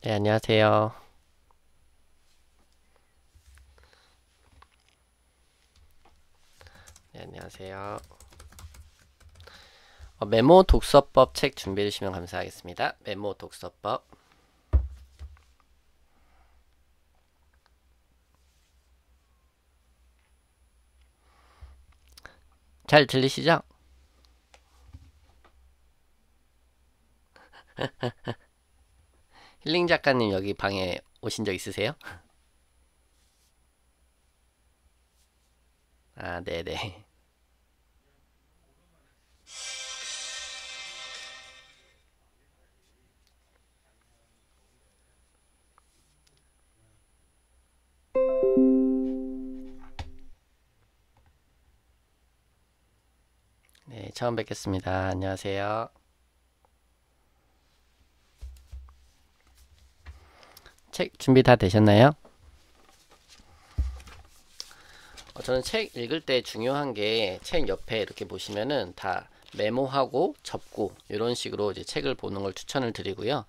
네, 안녕하세요. 네, 안녕하세요. 메모 독서법 책 준비해 주시면 감사하겠습니다. 메모 독서법. 잘 들리시죠? 힐링 작가님 여기 방에 오신 적 있으세요? 아, 네네. 네, 처음 뵙겠습니다. 안녕하세요. 책 준비 다 되셨나요? 저는 책 읽을 때 중요한 게 책 옆에 이렇게 보시면은 다 메모하고 접고 이런 식으로 이제 책을 보는 걸 추천을 드리고요.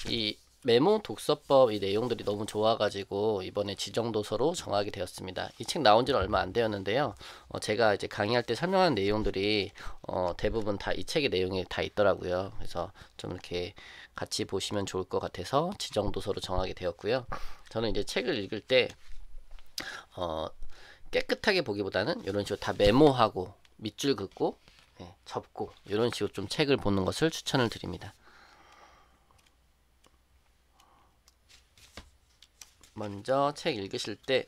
이 메모 독서법 이 내용들이 너무 좋아가지고 이번에 지정도서로 정하게 되었습니다. 이 책 나온 지는 얼마 안 되었는데요. 제가 이제 강의할 때 설명한 내용들이 대부분 다 이 책의 내용이 다 있더라고요. 그래서 좀 이렇게 같이 보시면 좋을 것 같아서 지정도서로 정하게 되었고요. 저는 이제 책을 읽을 때 어, 깨끗하게 보기보다는 이런 식으로 다 메모하고 밑줄 긋고 접고 이런 식으로 좀 책을 보는 것을 추천을 드립니다. 먼저 책 읽으실 때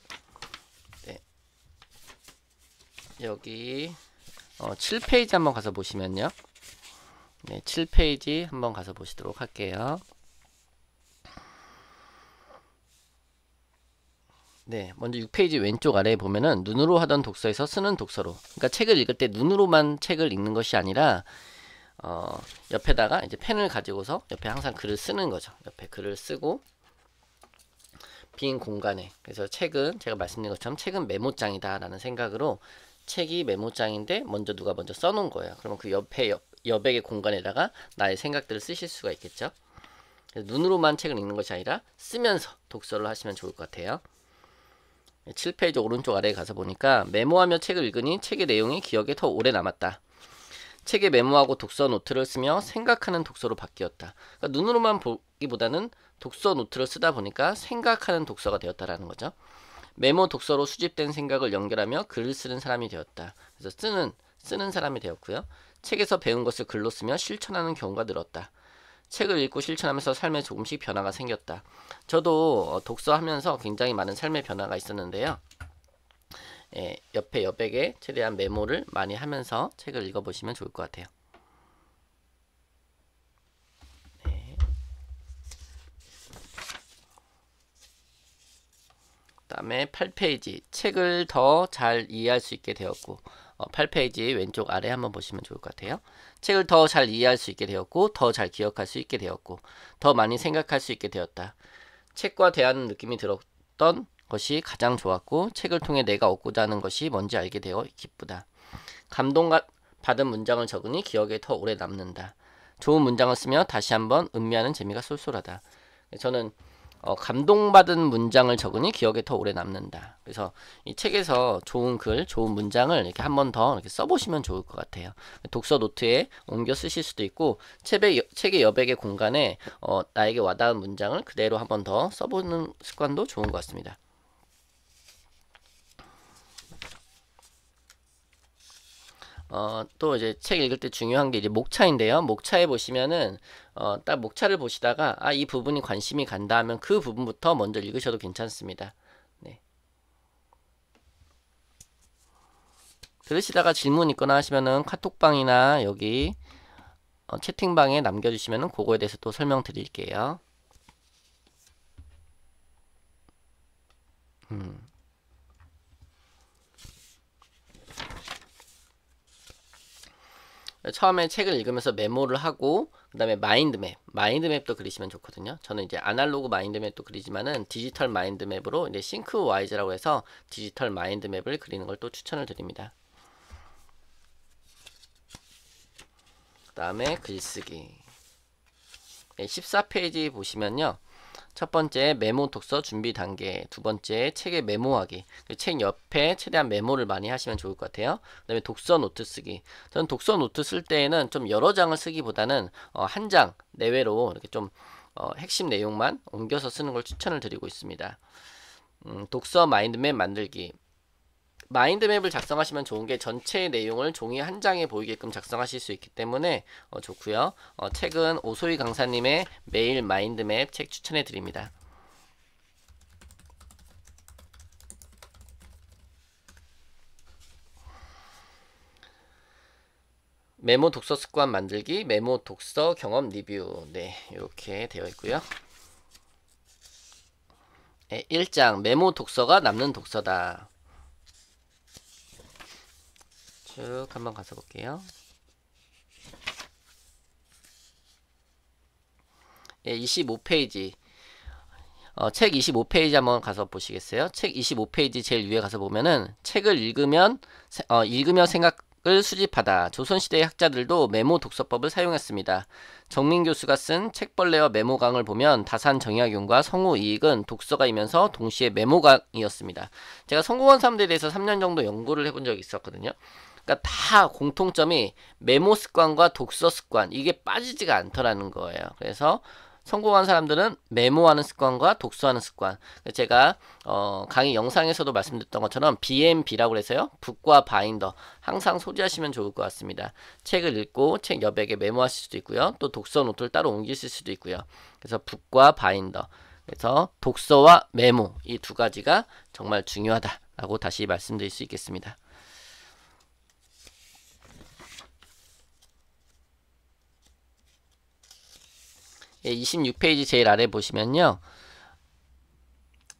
여기 7페이지 한번 가서 보시면요. 네, 7페이지 한번 가서 보시도록 할게요. 네, 먼저 6페이지 왼쪽 아래에 보면은 눈으로 하던 독서에서 쓰는 독서로. 그러니까 책을 읽을 때 눈으로만 책을 읽는 것이 아니라 옆에다가 이제 펜을 가지고서 옆에 항상 글을 쓰는 거죠. 옆에 글을 쓰고 빈 공간에. 그래서 책은 제가 말씀드린 것처럼 책은 메모장이다라는 생각으로 책이 메모장인데 누가 먼저 써놓은 거예요. 그러면 그 옆에 여백의 공간에다가 나의 생각들을 쓰실 수가 있겠죠. 눈으로만 책을 읽는 것이 아니라 쓰면서 독서를 하시면 좋을 것 같아요. 7페이지 오른쪽 아래에 가서 보니까 메모하며 책을 읽으니 책의 내용이 기억에 더 오래 남았다. 책에 메모하고 독서 노트를 쓰며 생각하는 독서로 바뀌었다. 그러니까 눈으로만 보기보다는 독서 노트를 쓰다 보니까 생각하는 독서가 되었다라는 거죠. 메모 독서로 수집된 생각을 연결하며 글을 쓰는 사람이 되었다. 그래서 쓰는 사람이 되었고요. 책에서 배운 것을 글로 쓰며 실천하는 경우가 늘었다. 책을 읽고 실천하면서 삶에 조금씩 변화가 생겼다. 저도 독서하면서 굉장히 많은 삶의 변화가 있었는데요. 옆에 여백에 최대한 메모를 많이 하면서 책을 읽어보시면 좋을 것 같아요. 네. 그다음에 8페이지 책을 더 잘 이해할 수 있게 되었고 8페이지 왼쪽 아래 한번 보시면 좋을 것 같아요. 책을 더 잘 이해할 수 있게 되었고 더 잘 기억할 수 있게 되었고 더 많이 생각할 수 있게 되었다. 책과 대하는 느낌이 들었던 것이 가장 좋았고 책을 통해 내가 얻고자 하는 것이 뭔지 알게 되어 기쁘다. 감동받은 문장을 적으니 기억에 더 오래 남는다. 좋은 문장을 쓰며 다시 한번 음미하는 재미가 쏠쏠하다. 저는 감동받은 문장을 적으니 기억에 더 오래 남는다. 그래서 이 책에서 좋은 글, 좋은 문장을 이렇게 한 번 더 이렇게 써보시면 좋을 것 같아요. 독서 노트에 옮겨 쓰실 수도 있고, 책의 여백의 공간에 나에게 와닿은 문장을 그대로 한 번 더 써보는 습관도 좋은 것 같습니다. 또 이제 책 읽을 때 중요한 게 이제 목차인데요. 목차에 보시면은 딱 목차를 보시다가 이 부분이 관심이 간다 하면 그 부분부터 먼저 읽으셔도 괜찮습니다. 네. 들으시다가 질문 있거나 하시면은 카톡방이나 여기 채팅방에 남겨주시면은 그거에 대해서 또 설명드릴게요. 처음에 책을 읽으면서 메모를 하고 그 다음에 마인드맵도 그리시면 좋거든요. 저는 이제 아날로그 마인드맵도 그리지만은 디지털 마인드맵으로 이제 싱크와이즈라고 해서 디지털 마인드맵을 그리는 걸 또 추천을 드립니다. 그 다음에 글쓰기. 14페이지 보시면요. 첫 번째 메모 독서 준비 단계, 두 번째 책에 메모하기. 책 옆에 최대한 메모를 많이 하시면 좋을 것 같아요. 그 다음에 독서 노트 쓰기. 저는 독서 노트 쓸 때에는 좀 여러 장을 쓰기보다는 한 장 내외로 이렇게 좀 핵심 내용만 옮겨서 쓰는 걸 추천을 드리고 있습니다. 독서 마인드맵 만들기. 마인드맵을 작성하시면 좋은 게 전체 내용을 종이 한 장에 보이게끔 작성하실 수 있기 때문에 좋고요. 책은 오소희 강사님의 매일 마인드맵 책 추천해 드립니다. 메모 독서 습관 만들기, 메모 독서 경험 리뷰. 네, 이렇게 되어 있고요. 1장 메모 독서가 남는 독서다. 쭉 한번 가서 볼게요. 25페이지. 책 25페이지 한번 가서 보시겠어요? 책 25페이지 제일 위에 가서 보면은 책을 읽으며 생각을 수집하다. 조선시대 학자들도 메모 독서법을 사용했습니다. 정민 교수가 쓴 책벌레와 메모강을 보면 다산 정약용과 성우 이익은 독서가이면서 동시에 메모강이었습니다. 제가 성공한 사람들에 대해서 3년 정도 연구를 해본 적이 있었거든요. 그러니까 다 공통점이 메모 습관과 독서 습관, 이게 빠지지가 않더라는 거예요. 그래서 성공한 사람들은 메모하는 습관과 독서하는 습관. 제가 강의 영상에서도 말씀드렸던 것처럼 BMB라고 해서요. 북과 바인더 항상 소지하시면 좋을 것 같습니다. 책을 읽고 책 여백에 메모하실 수도 있고요. 또 독서 노트를 따로 옮기실 수도 있고요. 그래서 북과 바인더. 그래서 독서와 메모 이 두 가지가 정말 중요하다라고 다시 말씀드릴 수 있겠습니다. 26페이지 제일 아래 보시면요.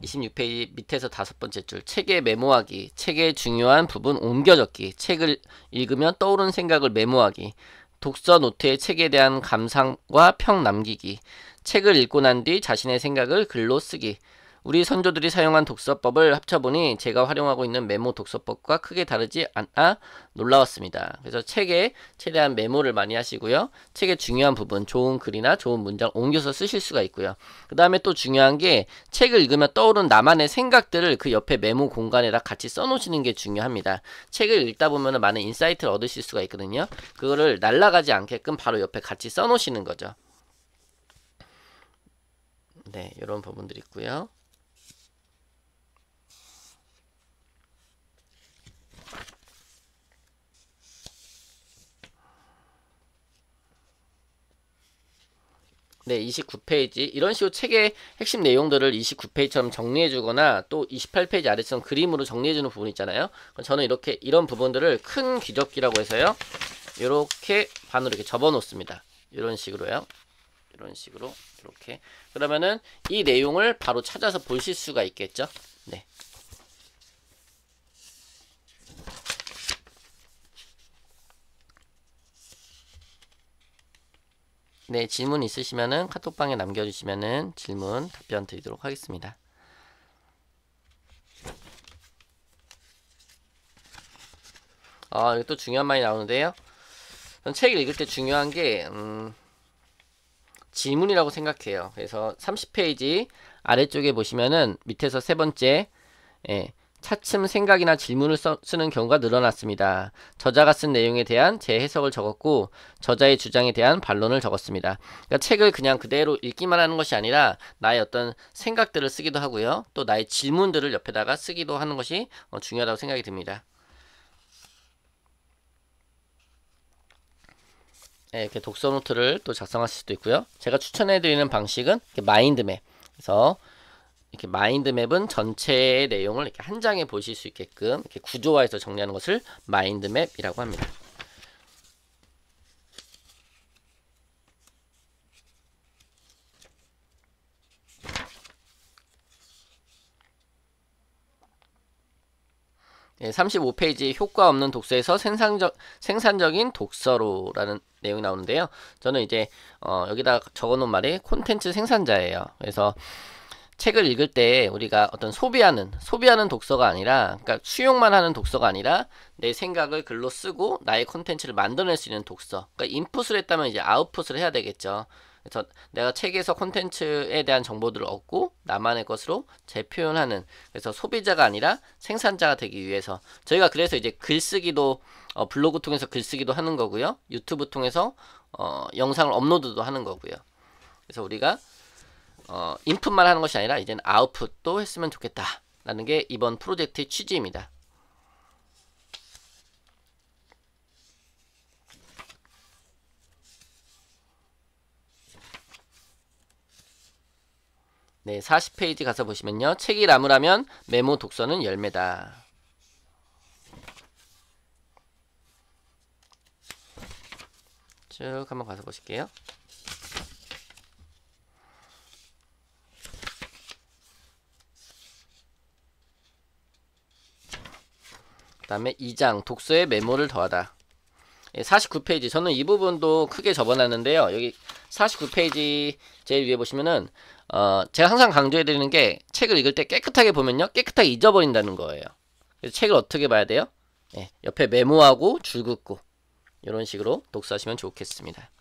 26페이지 밑에서 다섯 번째 줄 책에 메모하기, 책의 중요한 부분 옮겨 적기, 책을 읽으면 떠오르는 생각을 메모하기, 독서 노트에 책에 대한 감상과 평 남기기, 책을 읽고 난 뒤 자신의 생각을 글로 쓰기. 우리 선조들이 사용한 독서법을 합쳐보니 제가 활용하고 있는 메모 독서법과 크게 다르지 않아 놀라웠습니다. 그래서 책에 최대한 메모를 많이 하시고요. 책의 중요한 부분, 좋은 글이나 좋은 문장 옮겨서 쓰실 수가 있고요. 그 다음에 또 중요한 게 책을 읽으면 떠오른 나만의 생각들을 그 옆에 메모 공간에다 같이 써놓으시는 게 중요합니다. 책을 읽다 보면 많은 인사이트를 얻으실 수가 있거든요. 그거를 날아가지 않게끔 바로 옆에 같이 써놓으시는 거죠. 네, 이런 부분들이 있고요. 네, 29페이지. 이런 식으로 책의 핵심 내용들을 29페이지처럼 정리해주거나 또 28페이지 아래처럼 그림으로 정리해주는 부분 있잖아요. 저는 이렇게 이런 부분들을 큰 귀접기라고 해서요. 이렇게 반으로 이렇게 접어 놓습니다. 이런 식으로요. 이런 식으로 이렇게. 그러면은 이 내용을 바로 찾아서 보실 수가 있겠죠. 네. 네, 질문 있으시면은 카톡방에 남겨주시면은 질문 답변 드리도록 하겠습니다. 이거 또 중요한 말이 나오는데요. 책을 읽을 때 중요한 게 질문이라고 생각해요. 그래서 30페이지 아래쪽에 보시면은 밑에서 세 번째, 예, 차츰 생각이나 질문을 쓰는 경우가 늘어났습니다. 저자가 쓴 내용에 대한 제 해석을 적었고 저자의 주장에 대한 반론을 적었습니다. 그러니까 책을 그냥 그대로 읽기만 하는 것이 아니라 나의 어떤 생각들을 쓰기도 하고요. 또 나의 질문들을 옆에다가 쓰기도 하는 것이 중요하다고 생각이 듭니다. 네, 이렇게 독서 노트를 또 작성하실 수도 있고요. 제가 추천해드리는 방식은 이렇게 마인드맵. 그래서 이렇게 마인드맵은 전체의 내용을 이렇게 한 장에 보실 수 있게끔 이렇게 구조화해서 정리하는 것을 마인드맵이라고 합니다. 네, 35페이지 효과 없는 독서에서 생산적인 독서로라는 내용이 나오는데요. 저는 이제 여기다 적어놓은 말이 콘텐츠 생산자예요. 그래서 책을 읽을 때 우리가 어떤 소비하는 독서가 아니라, 그러니까 수용만 하는 독서가 아니라 내 생각을 글로 쓰고 나의 콘텐츠를 만들어낼 수 있는 독서. 그러니까 인풋을 했다면 이제 아웃풋을 해야 되겠죠. 그래서 내가 책에서 콘텐츠에 대한 정보들을 얻고 나만의 것으로 재표현하는, 그래서 소비자가 아니라 생산자가 되기 위해서 저희가 그래서 이제 글쓰기도 블로그 통해서 글쓰기도 하는 거고요. 유튜브 통해서 영상을 업로드도 하는 거고요. 그래서 우리가 인풋만 하는 것이 아니라 이제는 아웃풋도 했으면 좋겠다 라는 게 이번 프로젝트의 취지입니다. 네, 40페이지 가서 보시면요. 책이 나무라면 메모 독서는 열매다. 쭉 한번 가서 보실게요. 그 다음에 2장 독서에 메모를 더하다. 49페이지 저는 이 부분도 크게 접어놨는데요. 여기 49페이지 제일 위에 보시면은 제가 항상 강조해드리는 게 책을 읽을 때 깨끗하게 보면요 깨끗하게 잊어버린다는 거예요. 그래서 책을 어떻게 봐야 돼요? 네, 옆에 메모하고 줄 긋고 이런 식으로 독서하시면 좋겠습니다.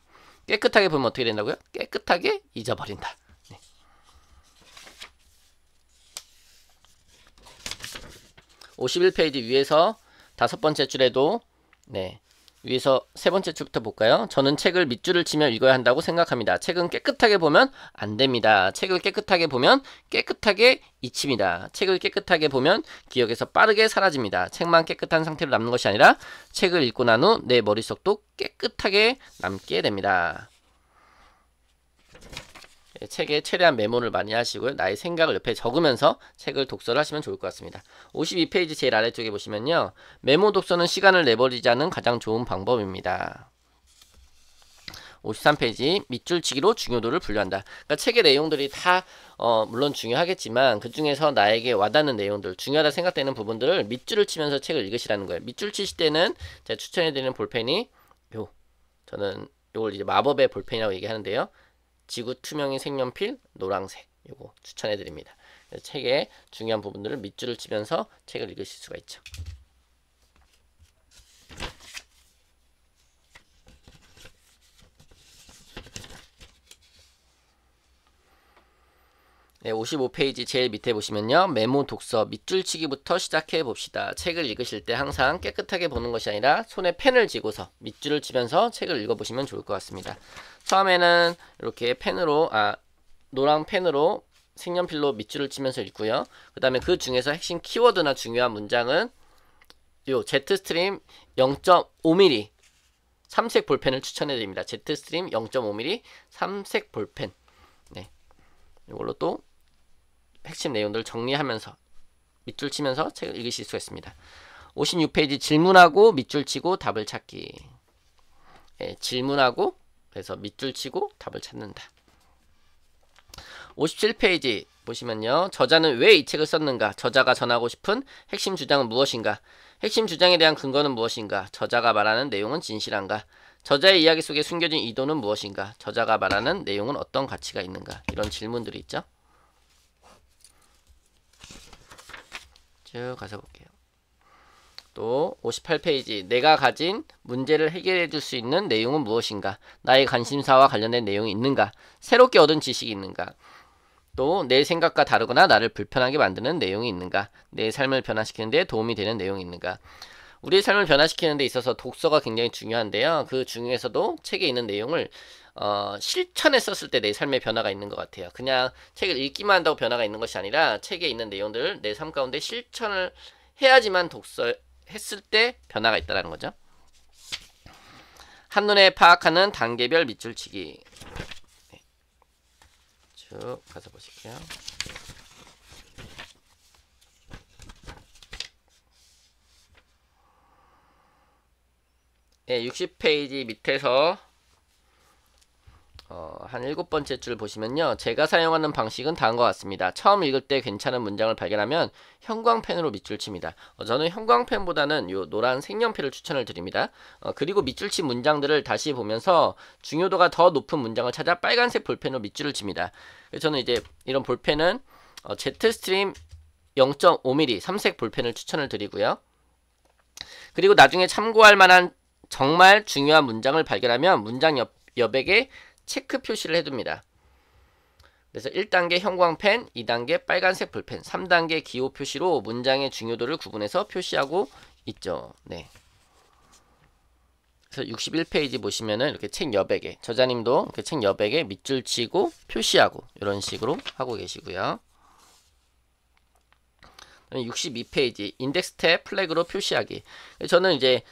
깨끗하게 보면 어떻게 된다고요? 깨끗하게 잊어버린다. 네. 51페이지 위에서 5번째 줄에도 네, 위에서 3번째 줄부터 볼까요? 저는 책을 밑줄을 치며 읽어야 한다고 생각합니다. 책은 깨끗하게 보면 안 됩니다. 책을 깨끗하게 보면 깨끗하게 잊힙니다. 책을 깨끗하게 보면 기억에서 빠르게 사라집니다. 책만 깨끗한 상태로 남는 것이 아니라 책을 읽고 난 후 내 머릿속도 깨끗하게 남게 됩니다. 책에 최대한 메모를 많이 하시고요. 나의 생각을 옆에 적으면서 책을 독서를 하시면 좋을 것 같습니다. 52페이지 제일 아래쪽에 보시면요. 메모 독서는 시간을 내버리지 않는 가장 좋은 방법입니다. 53페이지 밑줄치기로 중요도를 분류한다. 그러니까 책의 내용들이 다 물론 중요하겠지만 그 중에서 나에게 와닿는 내용들, 중요하다 생각되는 부분들을 밑줄을 치면서 책을 읽으시라는 거예요. 밑줄 치실 때는 제가 추천해드리는 볼펜이 저는 요걸 이제 마법의 볼펜이라고 얘기하는데요. 지구 투명인 색연필 노란색 요거 추천해드립니다. 책의 중요한 부분들을 밑줄을 치면서 책을 읽으실 수가 있죠. 네, 55페이지 제일 밑에 보시면요. 메모 독서 밑줄치기부터 시작해 봅시다. 책을 읽으실 때 항상 깨끗하게 보는 것이 아니라 손에 펜을 쥐고서 밑줄을 치면서 책을 읽어보시면 좋을 것 같습니다. 처음에는 이렇게 펜으로 노랑 펜으로 색연필로 밑줄을 치면서 읽고요. 그 다음에 그 중에서 핵심 키워드나 중요한 문장은 요 제트스트림 0.5mm 3색 볼펜을 추천해드립니다. 제트스트림 0.5mm 3색 볼펜. 네, 이걸로 또 핵심 내용들을 정리하면서 밑줄 치면서 책을 읽으실 수가 있습니다. 56페이지 질문하고 밑줄 치고 답을 찾기. 네, 질문하고 그래서 밑줄 치고 답을 찾는다. 57페이지 보시면요. 저자는 왜 이 책을 썼는가? 저자가 전하고 싶은 핵심 주장은 무엇인가? 핵심 주장에 대한 근거는 무엇인가? 저자가 말하는 내용은 진실한가? 저자의 이야기 속에 숨겨진 의도는 무엇인가? 저자가 말하는 내용은 어떤 가치가 있는가? 이런 질문들이 있죠. 쭉 가서 볼게요. 또 58페이지 내가 가진 문제를 해결해 줄 수 있는 내용은 무엇인가? 나의 관심사와 관련된 내용이 있는가? 새롭게 얻은 지식이 있는가? 또 내 생각과 다르거나 나를 불편하게 만드는 내용이 있는가? 내 삶을 변화시키는 데 도움이 되는 내용이 있는가? 우리의 삶을 변화시키는 데 있어서 독서가 굉장히 중요한데요. 그 중에서도 책에 있는 내용을 실천에 썼을 때 내 삶의 변화가 있는 것 같아요. 그냥 책을 읽기만 한다고 변화가 있는 것이 아니라 책에 있는 내용들을 내 삶 가운데 실천을 해야지만 독서했을 때 변화가 있다는 거죠. 한눈에 파악하는 단계별 밑줄치기. 네. 쭉 가서 보실게요. 네, 60페이지 밑에서 한 7번째 줄 보시면요. 제가 사용하는 방식은 다음과 같습니다. 처음 읽을 때 괜찮은 문장을 발견하면 형광펜으로 밑줄 칩니다. 저는 형광펜보다는 요 노란 색연필을 추천을 드립니다. 그리고 밑줄 친 문장들을 다시 보면서 중요도가 더 높은 문장을 찾아 빨간색 볼펜으로 밑줄을 칩니다. 그래서 저는 이제 이런 볼펜은 제트스트림 0.5mm 3색 볼펜을 추천을 드리고요. 그리고 나중에 참고할 만한 정말 중요한 문장을 발견하면 문장 여백에 체크 표시를 해둡니다. 그래서 1단계 형광펜, 2단계 빨간색 볼펜, 3단계 기호 표시로 문장의 중요도를 구분해서 표시하고 있죠. 네. 그래서 61페이지 보시면은 이렇게 책 여백에 저자님도 이렇게 책 여백에 밑줄 치고 표시하고 이런 식으로 하고 계시고요. 62페이지 인덱스 탭 플래그로 표시하기. 저는 이제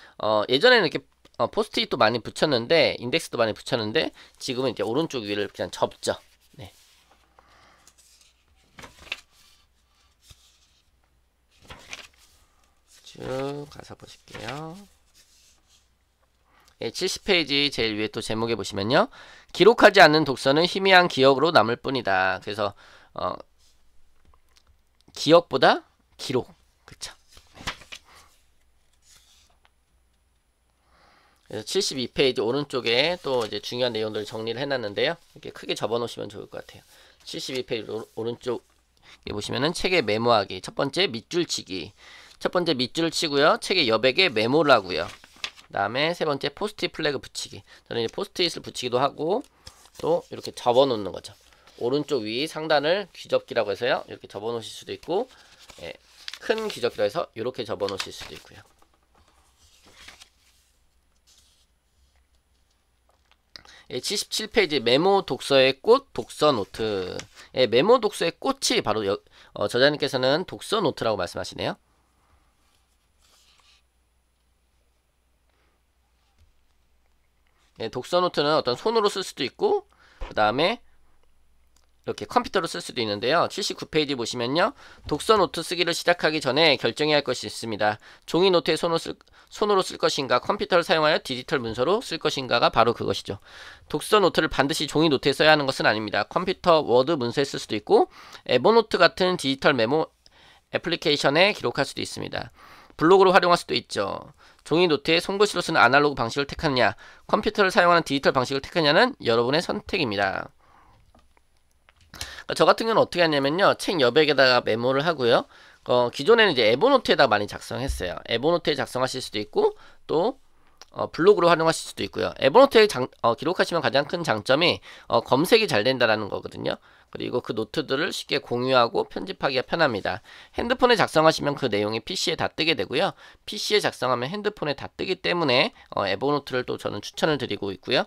예전에는 이렇게 포스트잇도 많이 붙였는데 인덱스도 많이 붙였는데 지금은 이제 오른쪽 위를 그냥 접죠. 네. 쭉 가서 보실게요. 네, 70페이지 제일 위에 또 제목에 보시면요. 기록하지 않는 독서는 희미한 기억으로 남을 뿐이다. 그래서 기억보다 기록. 그쵸. 그래서 72페이지 오른쪽에 또 이제 중요한 내용들을 정리를 해놨는데요. 이렇게 크게 접어놓으시면 좋을 것 같아요. 72페이지 오른쪽에 보시면은 책에 메모하기. 첫 번째 밑줄치기. 첫 번째 밑줄을 치고요. 책의 여백에 메모를 하고요. 그 다음에 세 번째 포스트잇 플래그 붙이기. 저는 이제 포스트잇을 붙이기도 하고 또 이렇게 접어놓는 거죠. 오른쪽 위 상단을 귀접기라고 해서요. 이렇게 접어놓으실 수도 있고 큰 귀접기로 해서 이렇게 접어놓으실 수도 있고요. 77페이지 메모 독서의 꽃 독서 노트. 메모 독서의 꽃이 바로 저자님께서는 독서 노트라고 말씀하시네요. 독서 노트는 어떤 손으로 쓸 수도 있고 그 다음에 이렇게 컴퓨터로 쓸 수도 있는데요. 79페이지 보시면요. 독서 노트 쓰기를 시작하기 전에 결정해야 할 것이 있습니다. 종이 노트에 손으로 쓸 것인가 컴퓨터를 사용하여 디지털 문서로 쓸 것인가가 바로 그것이죠. 독서 노트를 반드시 종이 노트에 써야 하는 것은 아닙니다. 컴퓨터 워드 문서에 쓸 수도 있고 에버노트 같은 디지털 메모 애플리케이션에 기록할 수도 있습니다. 블로그로 활용할 수도 있죠. 종이 노트에 손글씨로 쓰는 아날로그 방식을 택하느냐 컴퓨터를 사용하는 디지털 방식을 택하느냐는 여러분의 선택입니다. 저 같은 경우는 어떻게 하냐면요. 책 여백에다가 메모를 하고요. 기존에는 이제 에버노트에다 많이 작성했어요. 에버노트에 작성하실 수도 있고 또 블로그로 활용하실 수도 있고요. 에버노트에 기록하시면 가장 큰 장점이 검색이 잘 된다라는 거거든요. 그리고 그 노트들을 쉽게 공유하고 편집하기가 편합니다. 핸드폰에 작성하시면 그 내용이 PC에 다 뜨게 되고요. PC에 작성하면 핸드폰에 다 뜨기 때문에 에버노트를 또 저는 추천을 드리고 있고요.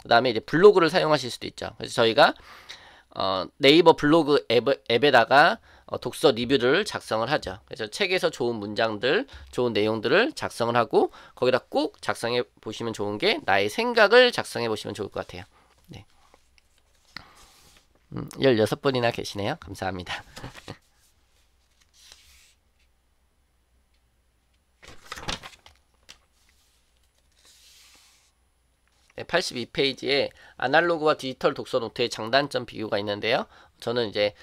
그 다음에 이제 블로그를 사용하실 수도 있죠. 그래서 저희가 네이버 블로그 앱에다가 독서 리뷰를 작성을 하죠. 그래서 책에서 좋은 문장들, 좋은 내용들을 작성을 하고 거기다 꼭 작성해 보시면 좋은 게 나의 생각을 작성해 보시면 좋을 것 같아요. 네. 16분이나 계시네요. 감사합니다. 82페이지에 아날로그와 디지털 독서 노트의 장단점 비교가 있는데요. 저는 이제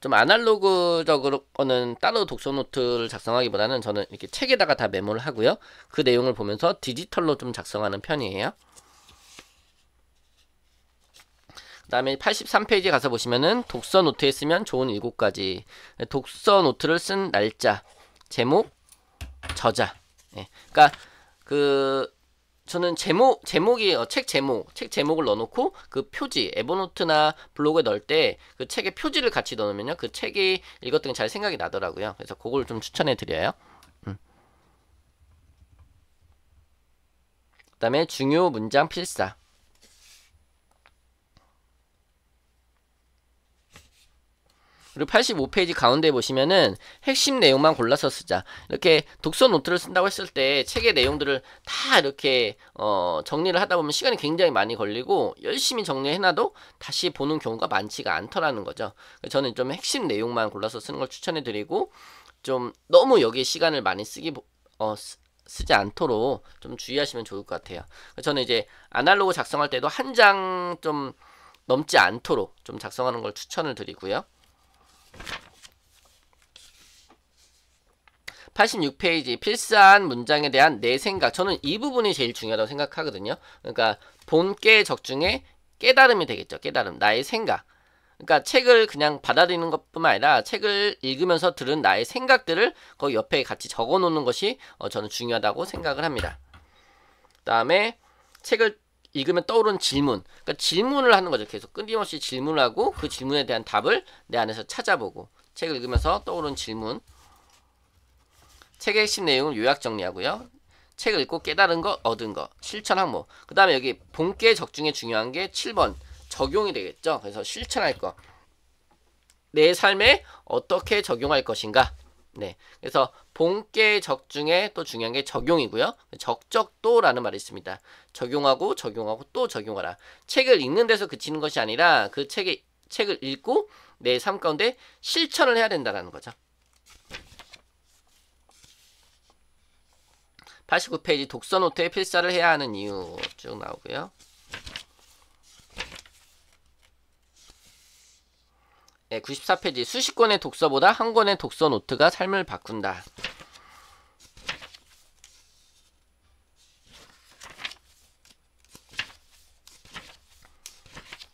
좀 아날로그적으로는 따로 독서 노트를 작성하기보다는 저는 이렇게 책에다가 다 메모를 하고요. 그 내용을 보면서 디지털로 좀 작성하는 편이에요. 그 다음에 83페이지 가서 보시면은 독서 노트에 쓰면 좋은 7가지. 독서 노트를 쓴 날짜, 제목, 저자. 예. 그러니까 그 저는 제목이 책 제목을 넣어놓고 그 표지 에버노트나 블로그에 넣을 때 그 책의 표지를 같이 넣으면요 그 책이 읽었던 게 잘 생각이 나더라고요. 그래서 그걸 좀 추천해 드려요. 그다음에 중요 문장 필사. 그리고 85페이지 가운데 보시면은 핵심 내용만 골라서 쓰자. 이렇게 독서 노트를 쓴다고 했을 때 책의 내용들을 다 이렇게 정리를 하다 보면 시간이 굉장히 많이 걸리고 열심히 정리해놔도 다시 보는 경우가 많지가 않더라는 거죠. 저는 좀 핵심 내용만 골라서 쓰는 걸 추천해드리고 좀 너무 여기에 시간을 많이 쓰지 않도록 좀 주의하시면 좋을 것 같아요. 저는 이제 아날로그 작성할 때도 한 장 좀 넘지 않도록 좀 작성하는 걸 추천을 드리고요. 86페이지 필사한 문장에 대한 내 생각. 저는 이 부분이 제일 중요하다고 생각하거든요. 그러니까 본께 적중에 깨달음이 되겠죠. 깨달음. 나의 생각. 그러니까 책을 그냥 받아들이는 것뿐만 아니라 책을 읽으면서 들은 나의 생각들을 거기 옆에 같이 적어 놓는 것이 저는 중요하다고 생각을 합니다. 그 다음에 책을 읽으면 떠오르는 질문. 그러니까 질문을 하는 거죠. 계속 끊임없이 질문을 하고 그 질문에 대한 답을 내 안에서 찾아보고 책을 읽으면서 떠오르는 질문. 책의 핵심 내용을 요약 정리하고요. 책을 읽고 깨달은 거, 얻은 거, 실천 항목. 그 다음에 여기 본께 적중에 중요한 게 7번 적용이 되겠죠. 그래서 실천할 거. 내 삶에 어떻게 적용할 것인가. 네, 그래서 본께 적중에 또 중요한 게 적용이고요. 적적도라는 말이 있습니다. 적용하고 또 적용하라. 책을 읽는 데서 그치는 것이 아니라 그 책을 읽고 내 삶 가운데 실천을 해야 된다는 거죠. 89페이지 독서 노트에 필사를 해야 하는 이유 쭉 나오고요. 네, 94페이지 수십 권의 독서보다 한 권의 독서 노트가 삶을 바꾼다.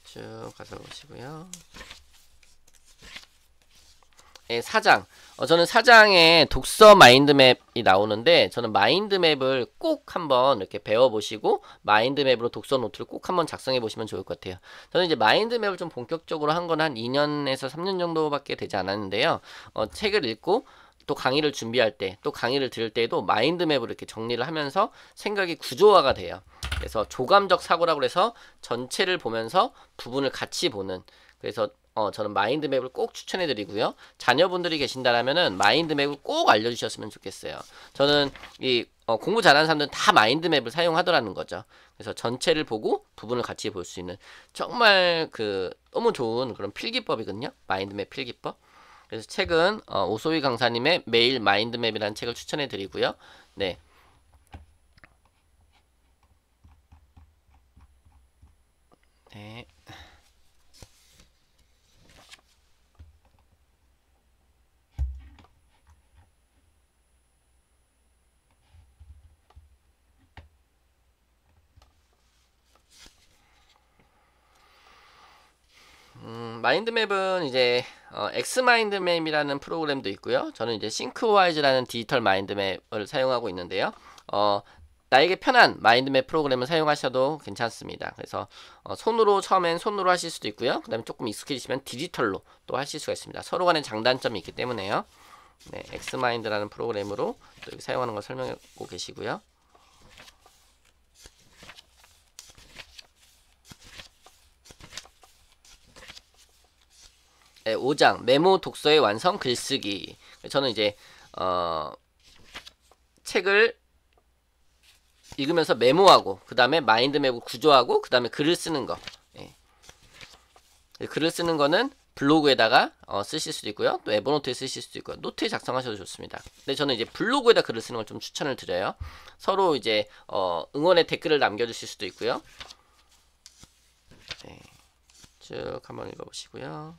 쭉 가서 보시고요. 네, 4장. 저는 4장에 독서 마인드맵이 나오는데 저는 마인드맵을 꼭 한번 이렇게 배워보시고 마인드맵으로 독서 노트를 꼭 한번 작성해 보시면 좋을 것 같아요. 저는 이제 마인드맵을 좀 본격적으로 한 건 한 2년에서 3년 정도밖에 되지 않았는데요. 책을 읽고 또 강의를 준비할 때 또 강의를 들을 때에도 마인드맵으로 이렇게 정리를 하면서 생각이 구조화가 돼요. 그래서 조감적 사고라고 해서 전체를 보면서 부분을 같이 보는, 그래서 저는 마인드맵을 꼭 추천해 드리고요. 자녀분들이 계신다라면은 마인드맵을 꼭 알려주셨으면 좋겠어요. 저는 이 공부 잘하는 사람들은 다 마인드맵을 사용하더라는 거죠. 그래서 전체를 보고 부분을 같이 볼 수 있는 정말 너무 좋은 그런 필기법이거든요. 마인드맵 필기법. 그래서 책은 오소희 강사님의 매일 마인드맵이라는 책을 추천해 드리고요. 네. 네. 마인드맵은 이제 엑스마인드맵이라는 프로그램도 있고요. 저는 이제 싱크와이즈라는 디지털 마인드맵을 사용하고 있는데요. 나에게 편한 마인드맵 프로그램을 사용하셔도 괜찮습니다. 그래서 처음엔 손으로 하실 수도 있고요. 그 다음에 조금 익숙해지시면 디지털로 또 하실 수가 있습니다. 서로 간의 장단점이 있기 때문에요. 네, 엑스마인드라는 프로그램으로 또 여기 사용하는 걸 설명하고 계시고요. 네, 5장 메모 독서의 완성 글쓰기. 저는 이제 책을 읽으면서 메모하고 그 다음에 마인드맵을 구조하고 그 다음에 글을 쓰는 거. 예. 글을 쓰는 거는 블로그에다가 쓰실 수도 있고요. 또 에버노트에 쓰실 수도 있고요. 노트에 작성하셔도 좋습니다. 근데 저는 이제 블로그에다 글을 쓰는 걸 좀 추천을 드려요. 서로 이제 응원의 댓글을 남겨주실 수도 있고요. 네. 쭉 한번 읽어보시고요.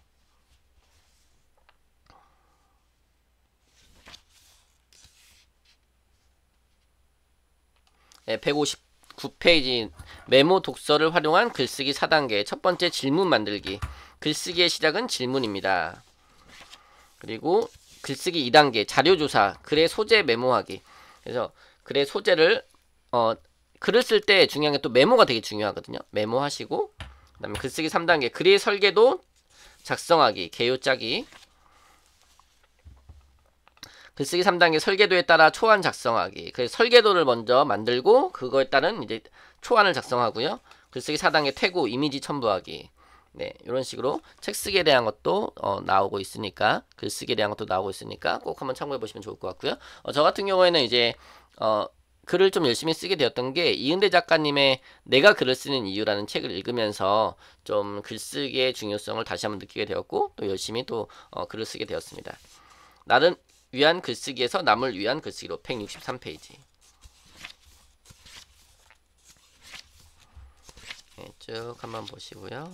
네, 159페이지 메모 독서를 활용한 글쓰기 4단계. 첫 번째 질문 만들기. 글쓰기의 시작은 질문입니다. 그리고 글쓰기 2단계 자료조사, 글의 소재 메모하기. 그래서 글의 소재를 글을 쓸 때 중요한 게 또 메모가 되게 중요하거든요. 메모하시고 그다음에 글쓰기 3단계 글의 설계도 작성하기, 개요 짜기. 글쓰기 3단계 설계도에 따라 초안 작성하기. 그래서 설계도를 먼저 만들고 그거에 따른 이제 초안을 작성하고요. 글쓰기 4단계 태고, 이미지 첨부하기. 네, 이런 식으로 책 쓰기에 대한 것도 나오고 있으니까 글쓰기에 대한 것도 나오고 있으니까 꼭 한번 참고해 보시면 좋을 것 같고요. 저 같은 경우에는 이제 글을 좀 열심히 쓰게 되었던 게 이은대 작가님의 내가 글을 쓰는 이유라는 책을 읽으면서 좀 글쓰기의 중요성을 다시 한번 느끼게 되었고 또 열심히 또 글을 쓰게 되었습니다. 나를 위한 글쓰기에서 남을 위한 글쓰기로 163페이지. 네, 쭉 한번 보시고요.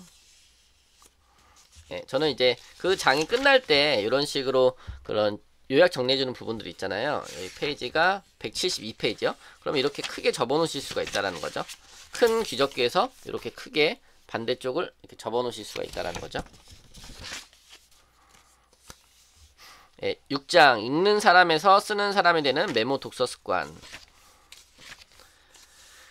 네, 저는 이제 그 장이 끝날 때 이런 식으로 그런 요약 정리해주는 부분들이 있잖아요. 여기 페이지가 172페이지요. 그럼 이렇게 크게 접어놓으실 수가 있다라는 거죠. 큰 귀접기에서 이렇게 크게 반대쪽을 이렇게 접어놓으실 수가 있다라는 거죠. 6장 읽는 사람에서 쓰는 사람이 되는 메모 독서 습관.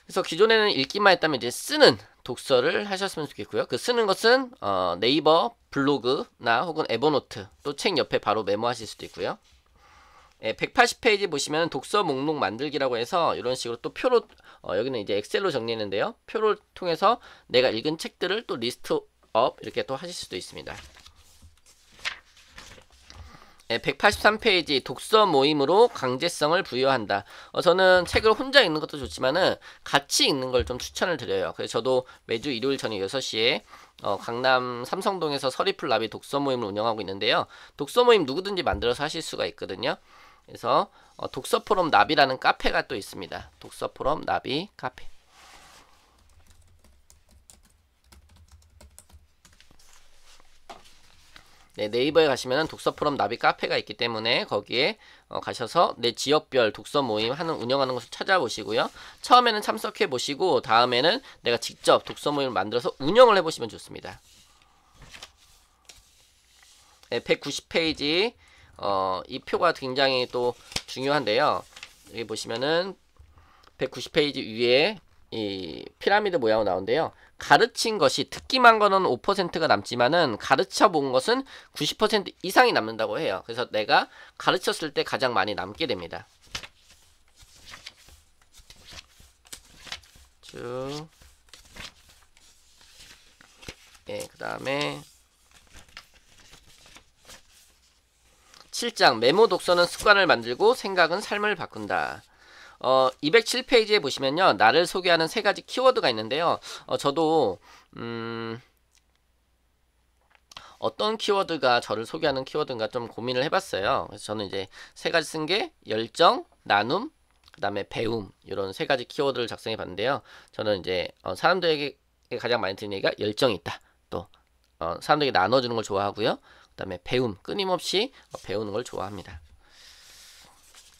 그래서 기존에는 읽기만 했다면 이제 쓰는 독서를 하셨으면 좋겠고요. 그 쓰는 것은 네이버 블로그나 혹은 에버노트 또 책 옆에 바로 메모하실 수도 있고요. 180페이지 보시면 독서 목록 만들기라고 해서 이런 식으로 또 표로 여기는 이제 엑셀로 정리했는데요. 표를 통해서 내가 읽은 책들을 또 리스트업 이렇게 또 하실 수도 있습니다. 183페이지 독서 모임으로 강제성을 부여한다. 저는 책을 혼자 읽는 것도 좋지만은 같이 읽는 걸 좀 추천을 드려요. 그래서 저도 매주 일요일 저녁 6시에 강남 삼성동에서 서리풀 나비 독서 모임을 운영하고 있는데요. 독서 모임 누구든지 만들어서 하실 수가 있거든요. 그래서 독서 포럼 나비라는 카페가 또 있습니다. 독서 포럼 나비 카페. 네, 네이버에 가시면 독서 포럼 나비 카페가 있기 때문에 거기에 가셔서 내 지역별 독서 모임 운영하는 것을 찾아보시고요. 처음에는 참석해 보시고 다음에는 내가 직접 독서 모임을 만들어서 운영을 해보시면 좋습니다. 네, 190페이지 이 표가 굉장히 또 중요한데요. 여기 보시면은 190페이지 위에 이 피라미드 모양으로 나오는데요. 가르친 것이 듣기만 거는 5%가 남지만은 가르쳐 본 것은 90% 이상이 남는다고 해요. 그래서 내가 가르쳤을 때 가장 많이 남게 됩니다. 쭉. 예, 그 다음에 7장 메모 독서는 습관을 만들고 생각은 삶을 바꾼다. 207페이지에 보시면요. 나를 소개하는 3가지 키워드가 있는데요. 저도 어떤 키워드가 저를 소개하는 키워드인가 좀 고민을 해봤어요. 그래서 저는 이제 3가지 쓴 게 열정, 나눔, 그 다음에 배움 이런 3가지 키워드를 작성해 봤는데요. 저는 이제 사람들에게 가장 많이 듣는 얘기가 열정이 있다. 또 사람들에게 나눠주는 걸 좋아하고요. 그 다음에 배움, 끊임없이 배우는 걸 좋아합니다.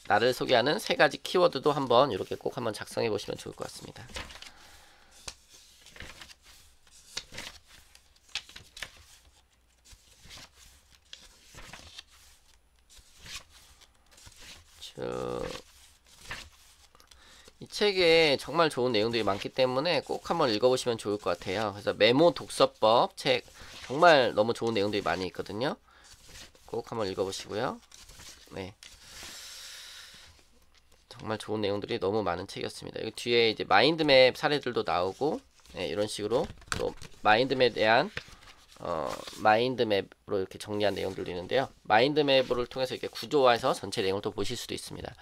나를 소개하는 3가지 키워드도 한번 이렇게 꼭 한번 작성해 보시면 좋을 것 같습니다. 이 책에 정말 좋은 내용들이 많기 때문에 꼭 한번 읽어보시면 좋을 것 같아요. 그래서 메모 독서법 책 정말 너무 좋은 내용들이 많이 있거든요. 꼭 한번 읽어보시고요. 네. 정말 좋은 내용들이 너무 많은 책이었습니다. 여기 뒤에 이제 마인드맵 사례들도 나오고 네, 이런 식으로 또 마인드맵에 대한 마인드맵으로 이렇게 정리한 내용들도 있는데요. 마인드맵을 통해서 이렇게 구조화해서 전체 내용을 또 보실 수도 있습니다.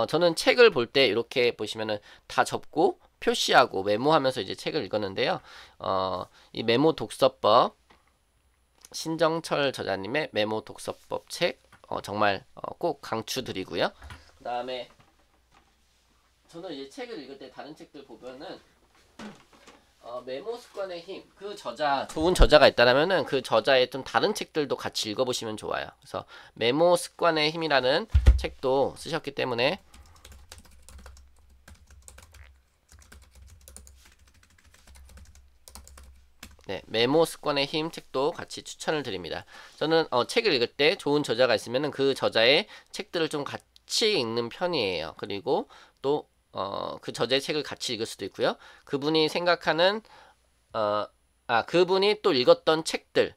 저는 책을 볼 때 이렇게 보시면은 다 접고 표시하고 메모하면서 이제 책을 읽었는데요. 이 메모 독서법 신정철 저자님의 메모 독서법 책 정말 꼭 강추드리고요. 그 다음에 저는 이제 책을 읽을 때 다른 책들 보면은 메모 습관의 힘, 그 저자 좋은 저자가 있다면은 그 저자의 좀 다른 책들도 같이 읽어보시면 좋아요. 그래서 메모 습관의 힘이라는 책도 쓰셨기 때문에 네, 메모 습관의 힘 책도 같이 추천을 드립니다. 저는 책을 읽을 때 좋은 저자가 있으면은 그 저자의 책들을 좀 같이 읽는 편이에요. 그리고 또 그 저자의 책을 같이 읽을 수도 있고요. 그분이 생각하는 그분이 또 읽었던 책들,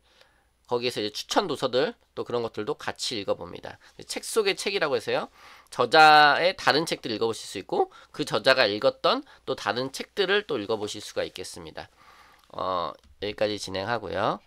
거기에서 이제 추천 도서들 또 그런 것들도 같이 읽어봅니다. 책 속의 책이라고 해서요. 저자의 다른 책들 읽어보실 수 있고 그 저자가 읽었던 또 다른 책들을 또 읽어보실 수가 있겠습니다. 여기까지 진행하고요.